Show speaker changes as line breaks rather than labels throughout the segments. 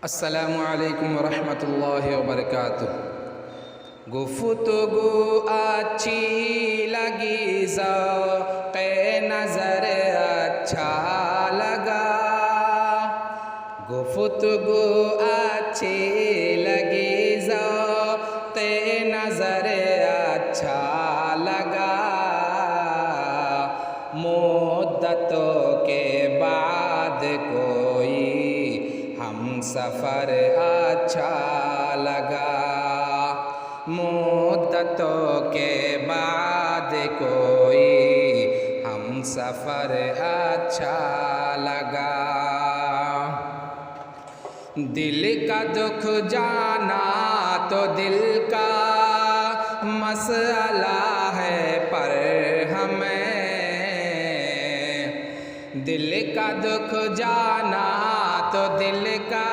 अस्सलामु अलैकुम वरहमतुल्लाहि वबरकातुह। गुफ्तगू अच्छी लगी, ज़ौक़े नज़र अच्छा लगा। गुफ्तगू अच्छी लगी, ज़ौक़े नज़र अच्छा लगा। मुद्दतों के बाद कोई हम सफ़र अच्छा लगा। मुद्दतों के बाद कोई हम सफ़र अच्छा लगा। दिल का दुख जाना तो दिल का मसला है, पर हमें दिल का दुख जाना तो दिल का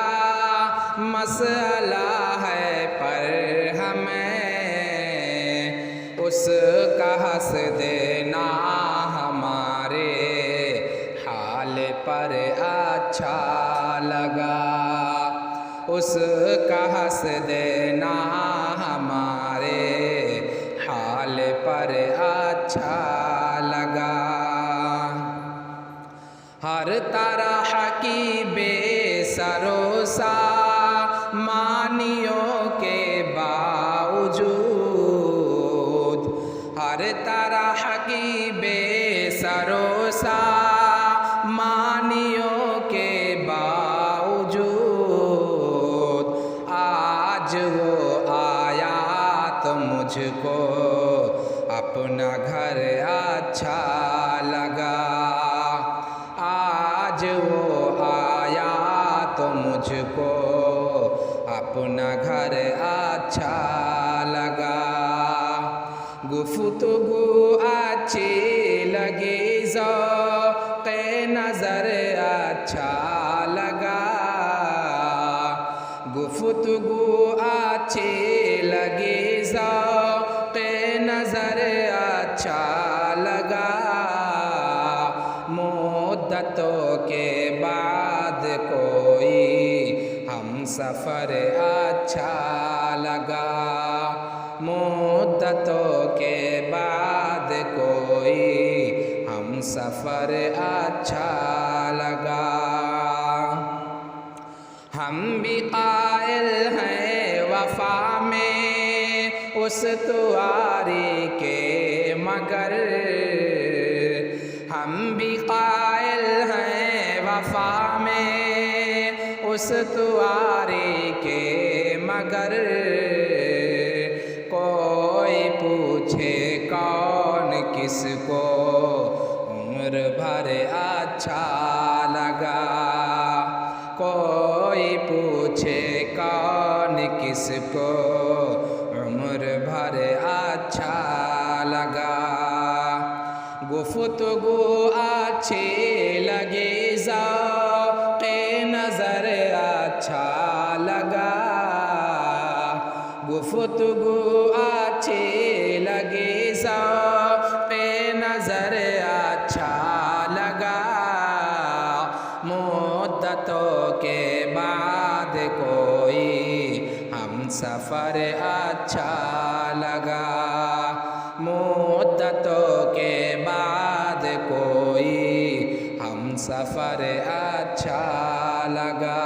मसला है, पर हमें उसका हंस देना हमारे हाल पर अच्छा लगा। उसका हंस देना हमारे हाल पर अच्छा लगा। हर तरह की बेसरोसा मानियों के बावजूद, हर तरह की बेसरोसा मानियों के बावजूद, आज वो आया तो मुझको अपना घर अच्छा लगा। आज वो आया तो मुझको अपना घर अच्छा लगा। गुफ्तगू अच्छी लगी, ज़ौक़े नज़र अच्छा लगा। गुफ्तगू अच्छी लगी, ज़ौक़े नज़र अच्छा लगा। मुद्दतों के बाद कोई हम सफ़र अच्छा लगा। मुद्दतों के बाद कोई हम सफ़र अच्छा लगा। हम भी कायल हैं वफ़ा में उस्तवारी के, मगर हम भी कायल हैं वफ़ा में उस्तवारी के, मगर कोई पूछे कौन किसको उम्र भर अच्छा लगा। कोई पूछे कौन किसको उम्र भर अच्छा लगा। गुफ्तगू अच्छी लगी, ज़ौक़े नज़र अच्छा लगा। गुफ्तगू अच्छी लगी, ज़ौक़े नज़र अच्छा लगा। मुद्दतों के बाद कोई हम सफ़र अच्छा लगा। मुद्दतों के बाद कोई हम सफ़र अच्छा लगा।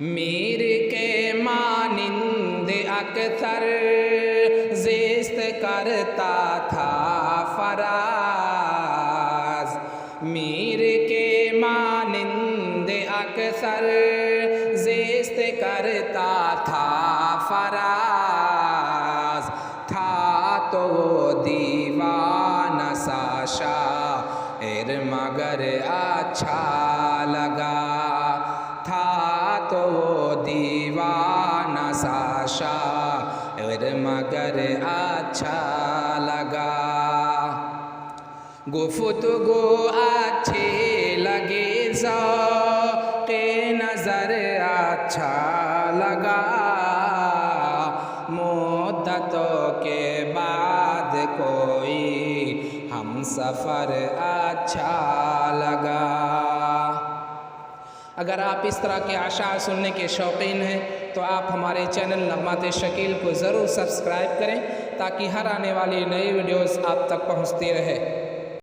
मीर के मानिंद अक्सर ज़िस्त करता था फराज। मीर के मानिंद अक्सर ज़िस्त करता था फराज। था तो वो दीवाना सा शायर, मगर अच्छा लगा। था तो वो दीवाना सा शायर, मगर अच्छा लगा। गुफ्तगू अच्छी लगी, ज़ौक़े नज़र अच्छा लगा। मुद्दतों के बाद कोई हम सफ़र अच्छा लगा। अगर आप इस तरह के आशार सुनने के शौकीन हैं तो आप हमारे चैनल नग़मात शकील को ज़रूर सब्सक्राइब करें ताकि हर आने वाली नई वीडियोज़ आप तक पहुँचती रहे।